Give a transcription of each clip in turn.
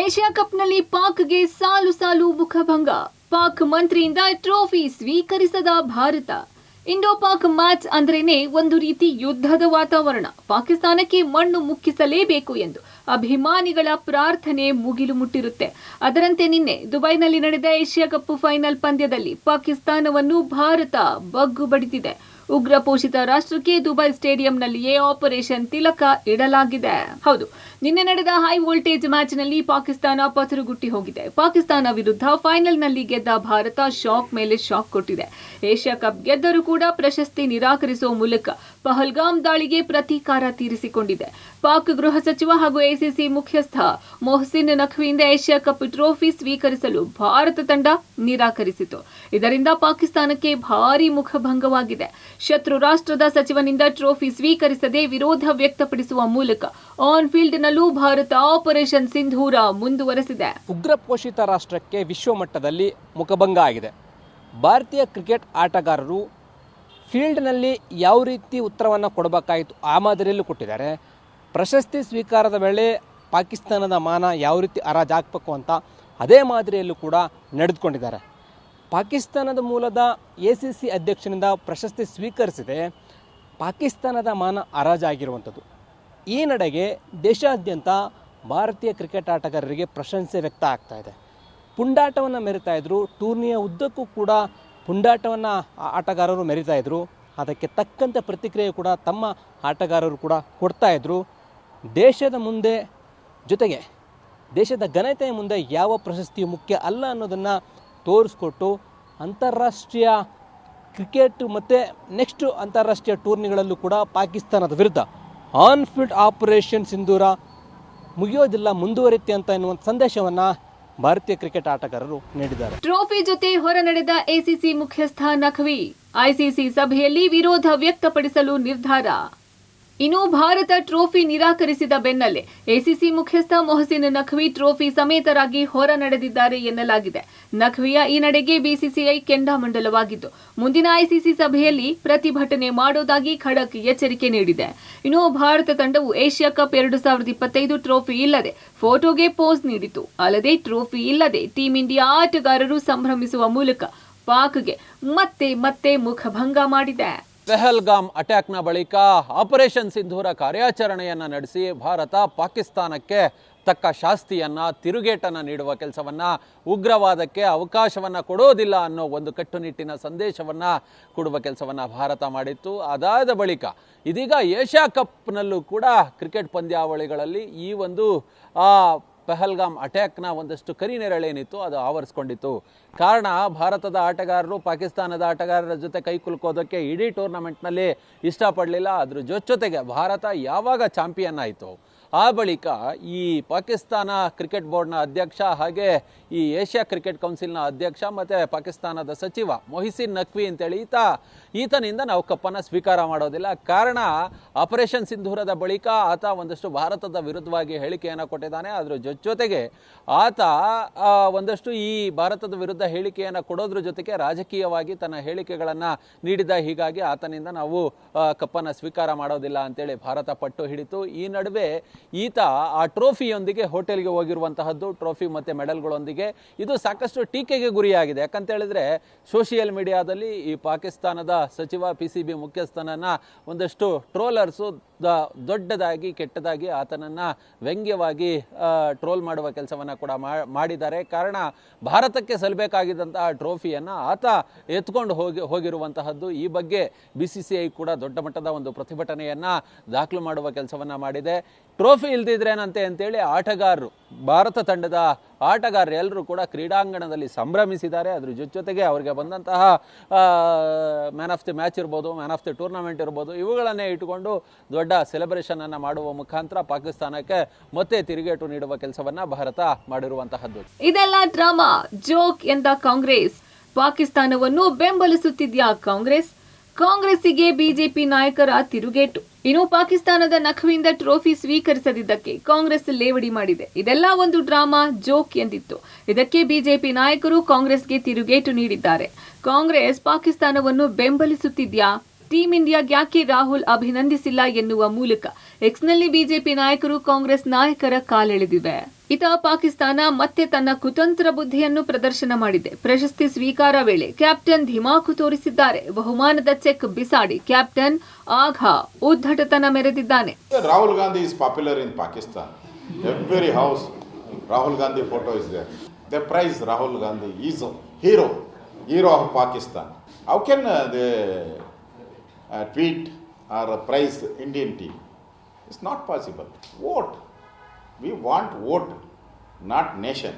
Asia ಕಪ್ನಲ್ಲಿ ಪಾಕ್ಗೆ ಸಾಲು ಸಾಲು ಮುಖಭಂಗ. ಪಾಕ್ ಮಂತ್ರಿಯಿಂದ ಟ್ರೋಫಿ ಸ್ವೀಕರಿಸದ ಭಾರತ. ಇಂಡೋ ಪಾಕ್ ಮ್ಯಾಚ್ ಅಂದ್ರೇನೆ ಒಂದು ರೀತಿ ಯುದ್ಧದ ವಾತಾವರಣ. ಪಾಕಿಸ್ತಾನಕ್ಕೆ ಮಣ್ಣು ಮುಕ್ಕಿಸಲೇಬೇಕು ಎಂದು ಅಭಿಮಾನಿಗಳ ಪ್ರಾರ್ಥನೆ ಮುಗಿಲು ಮುಟ್ಟಿರುತ್ತೆ. ಅದರಂತೆ ನಿನ್ನೆ ದುಬೈನಲ್ಲಿ ನಡೆದ ಏಷ್ಯಾ ಕಪ್ ಫೈನಲ್ ಪಂದ್ಯದಲ್ಲಿ ಪಾಕಿಸ್ತಾನವನ್ನು ಭಾರತ ಬಗ್ಗು ಬಡಿದಿದೆ. ಉಗ್ರ ಪೋಷಿತ ರಾಷ್ಟ್ರಕ್ಕೆ ದುಬೈ ಸ್ಟೇಡಿಯಂನಲ್ಲಿಯೇ ಆಪರೇಷನ್ ತಿಲಕ ಇಡಲಾಗಿದೆ. ಹೌದು, ನಿನ್ನೆ ನಡೆದ ಹೈ ವೋಲ್ಟೇಜ್ ಮ್ಯಾಚ್ನಲ್ಲಿ ಪಾಕಿಸ್ತಾನ ಪಸರುಗುಟ್ಟಿ ಹೋಗಿದೆ. ಪಾಕಿಸ್ತಾನ ವಿರುದ್ಧ ಫೈನಲ್ನಲ್ಲಿ ಗೆದ್ದ ಭಾರತ ಶಾಕ್ ಮೇಲೆ ಶಾಕ್ ಕೊಟ್ಟಿದೆ. ಏಷ್ಯಾ ಕಪ್ ಗೆದ್ದರೂ ಕೂಡ ಪ್ರಶಸ್ತಿ ನಿರಾಕರಿಸುವ ಮೂಲಕ ಪಹಲ್ಗಾಮ್ ದಾಳಿಗೆ ಪ್ರತೀಕಾರ ತೀರಿಸಿಕೊಂಡಿದೆ. ಪಾಕ್ ಗೃಹ ಸಚಿವ ಹಾಗೂ ಎಸಿಸಿ ಮುಖ್ಯಸ್ಥ ಮೊಹಸಿನ್ ನಖ್ವಿಯಿಂದ ಏಷ್ಯಾ ಕಪ್ ಟ್ರೋಫಿ ಸ್ವೀಕರಿಸಲು ಭಾರತ ತಂಡ ನಿರಾಕರಿಸಿತು. ಇದರಿಂದ ಪಾಕಿಸ್ತಾನಕ್ಕೆ ಭಾರೀ ಮುಖಭಂಗವಾಗಿದೆ. ಶತ್ರು ರಾಷ್ಟ್ರದ ಸಚಿವನಿಂದ ಟ್ರೋಫಿ ಸ್ವೀಕರಿಸದೆ ವಿರೋಧ ವ್ಯಕ್ತಪಡಿಸುವ ಮೂಲಕ ಆನ್ ಫೀಲ್ಡ್ ನಲ್ಲೂ ಭಾರತ ಆಪರೇಷನ್ ಸಿಂಧೂರ ಮುಂದುವರೆಸಿದೆ. ಉಗ್ರ ಪೋಷಿತ ರಾಷ್ಟ್ರಕ್ಕೆ ವಿಶ್ವಮಟ್ಟದಲ್ಲಿ ಮುಖಭಂಗ ಆಗಿದೆ. ಭಾರತೀಯ ಕ್ರಿಕೆಟ್ ಆಟಗಾರರು ಫೀಲ್ಡ್ನಲ್ಲಿ ಯಾವ ರೀತಿ ಉತ್ತರವನ್ನು ಕೊಡಬೇಕಾಯಿತು ಆ ಮಾದರಿಯಲ್ಲೂ ಕೊಟ್ಟಿದ್ದಾರೆ. ಪ್ರಶಸ್ತಿ ಸ್ವೀಕಾರದ ವೇಳೆ ಪಾಕಿಸ್ತಾನದ ಮಾನ ಯಾವ ರೀತಿ ಹರಾಜಾಗಬೇಕು ಅಂತ ಅದೇ ಮಾದರಿಯಲ್ಲೂ ಕೂಡ ನಡೆದುಕೊಂಡಿದ್ದಾರೆ. ಪಾಕಿಸ್ತಾನದ ಮೂಲದ ಎಸಿಸಿ ಅಧ್ಯಕ್ಷನಿಂದ ಪ್ರಶಸ್ತಿ ಸ್ವೀಕರಿಸಿದೆ ಪಾಕಿಸ್ತಾನದ ಮಾನ ಹರಾಜಾಗಿರುವಂಥದ್ದು. ಈ ನಡೆಗೆ ದೇಶಾದ್ಯಂತ ಭಾರತೀಯ ಕ್ರಿಕೆಟ್ ಆಟಗಾರರಿಗೆ ಪ್ರಶಂಸೆ ವ್ಯಕ್ತ ಆಗ್ತಾ ಇದೆ. ಪುಂಡಾಟವನ್ನು ಮೆರಿತಾ ಇದ್ರು. ಟೂರ್ನಿಯ ಉದ್ದಕ್ಕೂ ಕೂಡ ಪುಂಡಾಟವನ್ನು ಆಟಗಾರರು ಮೆರಿತಾ ಇದ್ರು. ಅದಕ್ಕೆ ತಕ್ಕಂತೆ ಪ್ರತಿಕ್ರಿಯೆ ಕೂಡ ತಮ್ಮ ಆಟಗಾರರು ಕೂಡ ಕೊಡ್ತಾ ಇದ್ರು. ದೇಶದ ಮುಂದೆ ಜೊತೆಗೆ ದೇಶದ ಘನತೆಯ ಮುಂದೆ ಯಾವ ಪ್ರಶಸ್ತಿಯು ಮುಖ್ಯ ಅಲ್ಲ ಅನ್ನೋದನ್ನು ತೋರಿಸ್ಕೊಟ್ಟು ಅಂತಾರಾಷ್ಟ್ರೀಯ ಕ್ರಿಕೆಟ್ ಮತ್ತು ನೆಕ್ಸ್ಟು ಅಂತಾರಾಷ್ಟ್ರೀಯ ಟೂರ್ನಿಗಳಲ್ಲೂ ಕೂಡ ಪಾಕಿಸ್ತಾನದ ವಿರುದ್ಧ ಆನ್ ಫೀಲ್ಡ್ ಆಪರೇಷನ್ ಸಿಂಧೂರ ಮುಗಿಯೋದಿಲ್ಲ, ಮುಂದುವರಿಯುತ್ತೆ ಅಂತ ಎನ್ನುವಂಥ ಸಂದೇಶವನ್ನು ಭಾರತೀಯ ಕ್ರಿಕೆಟ್ ಆಟಗಾರರು ನೀಡಿದ್ದಾರೆ. ಟ್ರೋಫಿ ಜೊತೆ ಹೊರ ನಡೆದ ಎಸಿಸಿ ಮುಖ್ಯಸ್ಥ ನಖ್ವಿ ಐಸಿಸಿ ಸಭೆಯಲ್ಲಿ ವಿರೋಧ ವ್ಯಕ್ತಪಡಿಸಲು ನಿರ್ಧಾರ. ಇನ್ನು ಭಾರತ ಟ್ರೋಫಿ ನಿರಾಕರಿಸಿದ ಬೆನ್ನಲ್ಲೇ ಎಸಿಸಿ ಮುಖ್ಯಸ್ಥ ಮೊಹಸಿನ್ ನಖ್ವಿ ಟ್ರೋಫಿ ಸಮೇತರಾಗಿ ಹೊರ ನಡೆದಿದ್ದಾರೆ ಎನ್ನಲಾಗಿದೆ. ನಖ್ವಿಯ ಈ ನಡೆಗೆ ಬಿಸಿಸಿಐ ಕೆಂಡಾಮಂಡಲವಾಗಿದ್ದು ಮುಂದಿನ ಐಸಿಸಿ ಸಭೆಯಲ್ಲಿ ಪ್ರತಿಭಟನೆ ಮಾಡೋದಾಗಿ ಖಡಕ್ ಎಚ್ಚರಿಕೆ ನೀಡಿದೆ. ಇನ್ನು ಭಾರತ ತಂಡವು ಏಷ್ಯಾ ಕಪ್ 2025 ಟ್ರೋಫಿ ಇಲ್ಲದೆ ಫೋಟೋಗೆ ಪೋಸ್ ನೀಡಿತು. ಅಲ್ಲದೆ ಟ್ರೋಫಿ ಇಲ್ಲದೆ ಟೀಂ ಇಂಡಿಯಾ ಆಟಗಾರರು ಸಂಭ್ರಮಿಸುವ ಮೂಲಕ ಪಾಕ್ಗೆ ಮತ್ತೆ ಮುಖಭಂಗ ಮಾಡಿದೆ. ಪಹಲ್ಗಾಮ್ ಅಟ್ಯಾಕ್ನ ಬಳಿಕ ಆಪರೇಷನ್ ಸಿಂಧೂರ ಕಾರ್ಯಾಚರಣೆಯನ್ನು ನಡೆಸಿ ಭಾರತ ಪಾಕಿಸ್ತಾನಕ್ಕೆ ತಕ್ಕ ಶಾಸ್ತಿಯನ್ನು, ತಿರುಗೇಟನ್ನು ನೀಡುವ ಕೆಲಸವನ್ನು, ಉಗ್ರವಾದಕ್ಕೆ ಅವಕಾಶವನ್ನು ಕೊಡೋದಿಲ್ಲ ಅನ್ನೋ ಒಂದು ಕಟ್ಟುನಿಟ್ಟಿನ ಸಂದೇಶವನ್ನು ಕೊಡುವ ಕೆಲಸವನ್ನು ಭಾರತ ಮಾಡಿತ್ತು. ಅದಾದ ಬಳಿಕ ಇದೀಗ ಏಷ್ಯಾ ಕಪ್ನಲ್ಲೂ ಕೂಡ ಕ್ರಿಕೆಟ್ ಪಂದ್ಯಾವಳಿಗಳಲ್ಲಿ ಈ ಒಂದು ಪಹಲ್ಗಾಮ್ ಅಟ್ಯಾಕ್ನ ಒಂದಷ್ಟು ಕರಿನೆರಳೇನಿತ್ತು ಅದು ಆವರಿಸ್ಕೊಂಡಿತ್ತು. ಕಾರಣ ಭಾರತದ ಆಟಗಾರರು ಪಾಕಿಸ್ತಾನದ ಆಟಗಾರರ ಜೊತೆ ಕೈ ಕುಲುಕೋದಕ್ಕೆ ಇಡೀ ಟೂರ್ನಮೆಂಟ್ನಲ್ಲಿ ಇಷ್ಟಪಡಲಿಲ್ಲ. ಅದ್ರ ಜೊತೆಗೆ ಭಾರತ ಯಾವಾಗ ಚಾಂಪಿಯನ್ ಆಯಿತು ಆ ಬಳಿಕ ಈ ಪಾಕಿಸ್ತಾನ ಕ್ರಿಕೆಟ್ ಬೋರ್ಡ್ನ ಅಧ್ಯಕ್ಷ ಹಾಗೆ ಈ ಏಷ್ಯಾ ಕ್ರಿಕೆಟ್ ಕೌನ್ಸಿಲ್ನ ಅಧ್ಯಕ್ಷ ಮತ್ತು ಪಾಕಿಸ್ತಾನದ ಸಚಿವ ಮೊಹಸಿನ್ ನಖ್ವಿ ಅಂತೇಳಿ ಈತನಿಂದ ನಾವು ಕಪ್ಪನ್ನು ಸ್ವೀಕಾರ ಮಾಡೋದಿಲ್ಲ. ಕಾರಣ ಆಪರೇಷನ್ ಸಿಂಧೂರದ ಬಳಿಕ ಆತ ಒಂದಷ್ಟು ಭಾರತದ ವಿರುದ್ಧವಾಗಿ ಹೇಳಿಕೆಯನ್ನು ಕೊಟ್ಟಿದ್ದಾನೆ. ಅದ್ರ ಜೊತೆಗೆ ಆತ ಒಂದಷ್ಟು ಈ ಭಾರತದ ವಿರುದ್ಧ ಹೇಳಿಕೆಯನ್ನು ಕೊಡೋದ್ರ ಜೊತೆಗೆ ರಾಜಕೀಯವಾಗಿ ತನ್ನ ಹೇಳಿಕೆಗಳನ್ನು ನೀಡಿದ. ಹೀಗಾಗಿ ಆತನಿಂದ ನಾವು ಕಪ್ಪನ್ನು ಸ್ವೀಕಾರ ಮಾಡೋದಿಲ್ಲ ಅಂತೇಳಿ ಭಾರತ ಪಟ್ಟು ಹಿಡಿತು. ಈ ನಡುವೆ ಈತ ಆ ಟ್ರೋಫಿಯೊಂದಿಗೆ ಹೋಟೆಲ್ಗೆ ಹೋಗಿರುವಂತಹದ್ದು, ಟ್ರೋಫಿ ಮತ್ತು ಮೆಡಲ್ಗಳೊಂದಿಗೆ ಇದು ಸಾಕಷ್ಟು ಟೀಕೆಗೆ ಗುರಿಯಾಗಿದೆ. ಯಾಕಂತ ಹೇಳಿದ್ರೆ ಸೋಷಿಯಲ್ ಮೀಡಿಯಾದಲ್ಲಿ ಈ ಪಾಕಿಸ್ತಾನದ ಸಚಿವ PCB ಮುಖ್ಯಸ್ಥನನ್ನು ಒಂದಷ್ಟು ಟ್ರೋಲರ್ಸು ದೊಡ್ಡದಾಗಿ ಕೆಟ್ಟದಾಗಿ ಆತನನ್ನು ವ್ಯಂಗ್ಯವಾಗಿ ಟ್ರೋಲ್ ಮಾಡುವ ಕೆಲಸವನ್ನು ಕೂಡ ಮಾಡಿದ್ದಾರೆ. ಕಾರಣ ಭಾರತಕ್ಕೆ ಸಲ್ಲಬೇಕಾಗಿದ್ದಂತಹ ಟ್ರೋಫಿಯನ್ನು ಆತ ಎತ್ಕೊಂಡು ಹೋಗಿರುವಂತಹದ್ದು. ಈ ಬಗ್ಗೆ BCCI ಕೂಡ ದೊಡ್ಡ ಮಟ್ಟದ ಒಂದು ಪ್ರತಿಭಟನೆಯನ್ನು ದಾಖಲು ಮಾಡುವ ಕೆಲಸವನ್ನು ಮಾಡಿದೆ. ಟ್ರೋಫಿ ಇಲ್ದಿದ್ರೇನಂತೆ ಅಂತೇಳಿ ಆಟಗಾರರು, ಭಾರತ ತಂಡದ ಆಟಗಾರರು ಎಲ್ಲರೂ ಕೂಡ ಕ್ರೀಡಾಂಗಣದಲ್ಲಿ ಸಂಭ್ರಮಿಸಿದ್ದಾರೆ. ಅದ್ರ ಜೊತೆಗೆ ಅವರಿಗೆ ಬಂದಂತಹ ಮ್ಯಾನ್ ಆಫ್ ದಿ ಮ್ಯಾಚ್ ಇರ್ಬೋದು, ಮ್ಯಾನ್ ಆಫ್ ದಿ ಟೂರ್ನಮೆಂಟ್ ಇರ್ಬೋದು, ಇವುಗಳನ್ನೇ ಇಟ್ಟುಕೊಂಡು ದೊಡ್ಡ ಸೆಲೆಬ್ರೇಷನ್ ಮಾಡುವ ಮುಖಾಂತರ ಪಾಕಿಸ್ತಾನಕ್ಕೆ ಮತ್ತೆ ತಿರುಗೇಟು ನೀಡುವ ಕೆಲಸವನ್ನ ಭಾರತ ಮಾಡಿರುವಂತಹದ್ದು. ಇದೆಲ್ಲ ಡ್ರಾಮಾ, ಜೋಕ್ ಎಂದ ಕಾಂಗ್ರೆಸ್. ಪಾಕಿಸ್ತಾನವನ್ನು ಬೆಂಬಲಿಸುತ್ತಿದ್ಯಾ ಕಾಂಗ್ರೆಸ್ಸಿಗೆ ಬಿಜೆಪಿ ನಾಯಕರ ತಿರುಗೇಟು. ಇನ್ನು ಪಾಕಿಸ್ತಾನದ ನಖ್ವಿಯಿಂದ ಟ್ರೋಫಿ ಸ್ವೀಕರಿಸದಿದ್ದಕ್ಕೆ ಕಾಂಗ್ರೆಸ್ ಲೇವಡಿ ಮಾಡಿದೆ. ಇದೆಲ್ಲ ಒಂದು ಡ್ರಾಮಾ, ಜೋಕ್ ಎಂದಿತ್ತು. ಇದಕ್ಕೆ ಬಿಜೆಪಿ ನಾಯಕರು ಕಾಂಗ್ರೆಸ್ಗೆ ತಿರುಗೇಟು ನೀಡಿದ್ದಾರೆ. ಕಾಂಗ್ರೆಸ್ ಪಾಕಿಸ್ತಾನವನ್ನು ಬೆಂಬಲಿಸುತ್ತಿದ್ಯಾ? ಟೀಂ ಇಂಡಿಯಾಗೆ ಯಾಕೆ ರಾಹುಲ್ ಅಭಿನಂದಿಸಿಲ್ಲ ಎನ್ನುವ ಮೂಲಕ ಎಕ್ಸ್ನಲ್ಲಿ ಬಿಜೆಪಿ ನಾಯಕರು ಕಾಂಗ್ರೆಸ್ ನಾಯಕರ ಕಾಲೆಳೆದಿವೆ. ಇತ ಪಾಕಿಸ್ತಾನ ಮತ್ತೆ ತನ್ನ ಕುತಂತ್ರ ಬುದ್ಧಿಯನ್ನು ಪ್ರದರ್ಶನ ಮಾಡಿದೆ. ಪ್ರಶಸ್ತಿ ಸ್ವೀಕಾರ ವೇಳೆ ಕ್ಯಾಪ್ಟನ್ ಧಿಮಾಕು ತೋರಿಸಿದ್ದಾರೆ. ಬಹುಮಾನದ ಚೆಕ್ ಬಿಸಾಡಿ ಕ್ಯಾಪ್ಟನ್ ಆಘಾ ಉದ್ದಟತನ ಮೆರೆದಿದ್ದಾನೆ. Rahul Gandhi is popular in Pakistan. Every house Rahul Gandhi photo is there. They praise Rahul Gandhi. He is a hero of Pakistan. How can they tweet or praise Indian team? It's not possible. Vote. We want vote, not nation.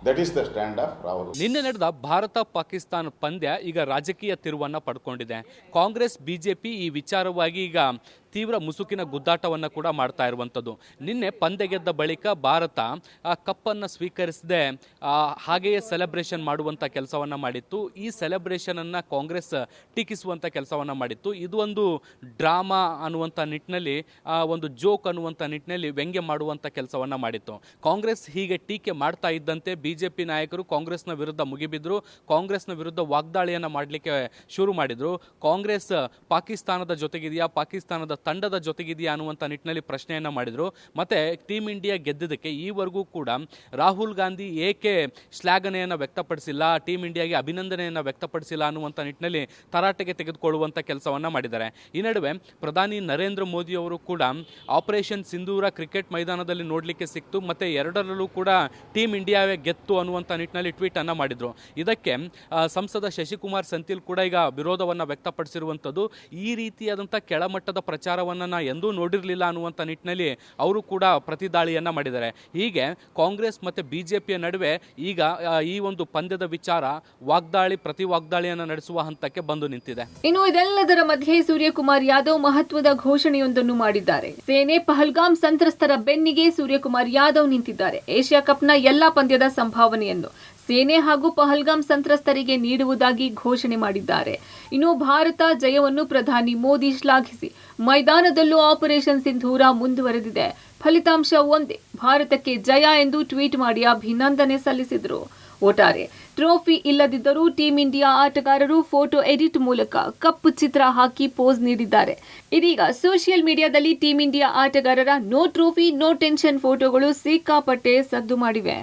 That is the stand of Rahul. ನಿನ್ನೆ ನಡೆದ ಭಾರತ ಪಾಕಿಸ್ತಾನ ಪಂದ್ಯ ಈಗ ರಾಜಕೀಯ ತಿರುವನ್ನ ಪಡ್ಕೊಂಡಿದೆ. Congress BJP ಈ ವಿಚಾರವಾಗಿ ಈಗ ತೀವ್ರ ಮುಸುಕಿನ ಗುದ್ದಾಟವನ್ನು ಕೂಡ ಮಾಡ್ತಾ ಇರುವಂಥದ್ದು. ನಿನ್ನೆ ಪಂದ್ಯ ಗೆದ್ದ ಬಳಿಕ ಭಾರತ ಆ ಕಪ್ಪನ್ನು ಸ್ವೀಕರಿಸದೆ ಹಾಗೆಯೇ ಸೆಲೆಬ್ರೇಷನ್ ಮಾಡುವಂಥ ಕೆಲಸವನ್ನು ಮಾಡಿತ್ತು. ಈ ಸೆಲೆಬ್ರೇಷನನ್ನು ಕಾಂಗ್ರೆಸ್ ಟೀಕಿಸುವಂಥ ಕೆಲಸವನ್ನು ಮಾಡಿತ್ತು. ಇದು ಒಂದು ಡ್ರಾಮಾ ಅನ್ನುವಂಥ ನಿಟ್ಟಿನಲ್ಲಿ, ಒಂದು ಜೋಕ್ ಅನ್ನುವಂಥ ನಿಟ್ಟಿನಲ್ಲಿ ವ್ಯಂಗ್ಯ ಮಾಡುವಂಥ ಕೆಲಸವನ್ನು ಮಾಡಿತ್ತು. ಕಾಂಗ್ರೆಸ್ ಹೀಗೆ ಟೀಕೆ ಮಾಡ್ತಾ ಇದ್ದಂತೆ ಬಿಜೆಪಿ ನಾಯಕರು ಕಾಂಗ್ರೆಸ್ನ ವಿರುದ್ಧ ಮುಗಿಬಿದ್ರು. ಕಾಂಗ್ರೆಸ್ನ ವಿರುದ್ಧ ವಾಗ್ದಾಳಿಯನ್ನು ಮಾಡಲಿಕ್ಕೆ ಶುರು ಮಾಡಿದರು. ಕಾಂಗ್ರೆಸ್ ಪಾಕಿಸ್ತಾನದ ಜೊತೆಗಿದೆಯಾ, ಪಾಕಿಸ್ತಾನದ ತಂಡದ ಜೊತೆಗಿದೆಯಾ ಅನ್ನುವಂಥ ನಿಟ್ಟಿನಲ್ಲಿ ಪ್ರಶ್ನೆಯನ್ನು ಮಾಡಿದರು. ಮತ್ತು ಟೀಮ್ ಇಂಡಿಯಾ ಗೆದ್ದಿದ್ದಕ್ಕೆ ಈವರೆಗೂ ಕೂಡ ರಾಹುಲ್ ಗಾಂಧಿ ಏಕೆ ಶ್ಲಾಘನೆಯನ್ನು ವ್ಯಕ್ತಪಡಿಸಿಲ್ಲ, ಟೀಮ್ ಇಂಡಿಯಾಗೆ ಅಭಿನಂದನೆಯನ್ನು ವ್ಯಕ್ತಪಡಿಸಿಲ್ಲ ಅನ್ನುವಂಥ ನಿಟ್ಟಿನಲ್ಲಿ ತರಾಟೆಗೆ ತೆಗೆದುಕೊಳ್ಳುವಂಥ ಕೆಲಸವನ್ನು ಮಾಡಿದ್ದಾರೆ. ಈ ನಡುವೆ ಪ್ರಧಾನಿ ನರೇಂದ್ರ ಮೋದಿ ಅವರು ಕೂಡ ಆಪರೇಷನ್ ಸಿಂಧೂರ ಕ್ರಿಕೆಟ್ ಮೈದಾನದಲ್ಲಿ ನೋಡಲಿಕ್ಕೆ ಸಿಕ್ತು. ಮತ್ತು ಎರಡರಲ್ಲೂ ಕೂಡ ಟೀಮ್ ಇಂಡಿಯಾವೇ ಗೆತ್ತು ಅನ್ನುವಂಥ ನಿಟ್ಟಿನಲ್ಲಿ ಟ್ವೀಟ್ ಅನ್ನು ಮಾಡಿದರು. ಇದಕ್ಕೆ ಸಂಸದ ಶಶಿಕುಮಾರ್ ಸೆಂಥಿಲ್ ಕೂಡ ಈಗ ವಿರೋಧವನ್ನು ವ್ಯಕ್ತಪಡಿಸಿರುವಂಥದ್ದು. ಈ ರೀತಿಯಾದಂಥ ಕೆಳಮಟ್ಟದ ಪ್ರಚಾರವನ್ನು ನಾ ಎಂದೂ ನೋಡಿರಲಿಲ್ಲ ಅನ್ನುವಂಥ ನಿಟ್ಟಿನಲ್ಲಿ ಅವರು ಕೂಡ ಪ್ರತಿದಾಳಿಯನ್ನು ಮಾಡಿದ್ದಾರೆ. ಹೀಗೆ ಕಾಂಗ್ರೆಸ್ ಮತ್ತು ಬಿಜೆಪಿಯ ನಡುವೆ ಈಗ ಈ ಒಂದು ಪಂದ್ಯದ ವಿಚಾರ ವಾಗ್ದಾಳಿ ಪ್ರತಿ ವಾಗ್ದಾಳಿಯನ್ನು ನಡೆಸುವ ಹಂತಕ್ಕೆ ಬಂದು ನಿಂತಿದೆ. ಇನ್ನು ಇದೆಲ್ಲದರ ಮಧ್ಯೆ ಸೂರ್ಯಕುಮಾರ್ ಯಾದವ್ ಮಹತ್ವದ ಘೋಷಣೆಯೊಂದನ್ನು ಮಾಡಿದ್ದಾರೆ. ಸೇನೆ ಪಹಲ್ಗಾಮ್ ಸಂತ್ರಸ್ತರ ಬೆನ್ನಿಗೆ ಸೂರ್ಯಕುಮಾರ್ ಯಾದವ್ ನಿಂತಿದ್ದಾರೆ. ಏಷ್ಯಾ ಕಪ್ನ ಎಲ್ಲಾ ಪಂದ್ಯದ ಸಂಭಾವನೆಯನ್ನು ಸೇನೆ ಹಾಗೂ ಪಹಲ್ಗಾಮ್ ಸಂತ್ರಸ್ತರಿಗೆ ನೀಡುವುದಾಗಿ ಘೋಷಣೆ ಮಾಡಿದ್ದಾರೆ. ಇನ್ನು ಭಾರತ ಜಯವನ್ನು ಪ್ರಧಾನಿ ಮೋದಿ ಶ್ಲಾಘಿಸಿ ಮೈದಾನದಲ್ಲೂ ಆಪರೇಷನ್ ಸಿಂಧೂರ ಮುಂದುವರೆದಿದೆ, ಫಲಿತಾಂಶ ಒಂದೇ, ಭಾರತಕ್ಕೆ ಜಯ ಎಂದು ಟ್ವೀಟ್ ಮಾಡಿ ಅಭಿನಂದನೆ ಸಲ್ಲಿಸಿದರು. ಒಟ್ಟಾರೆ ಟ್ರೋಫಿ ಇಲ್ಲದಿದ್ದರೂ ಟೀಂ ಇಂಡಿಯಾ ಆಟಗಾರರು ಫೋಟೋ ಎಡಿಟ್ ಮೂಲಕ ಕಪ್ಪು ಚಿತ್ರ ಹಾಕಿ ಪೋಸ್ ನೀಡಿದ್ದಾರೆ. ಇದೀಗ ಸೋಷಿಯಲ್ ಮೀಡಿಯಾದಲ್ಲಿ ಟೀಂ ಇಂಡಿಯಾ ಆಟಗಾರರ ನೋ ಟ್ರೋಫಿ ನೋ ಟೆನ್ಷನ್ ಫೋಟೋಗಳು ಸಿಕ್ಕಾಪಟ್ಟೆ ಸದ್ದು ಮಾಡಿವೆ.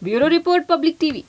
Bureau report, public TV.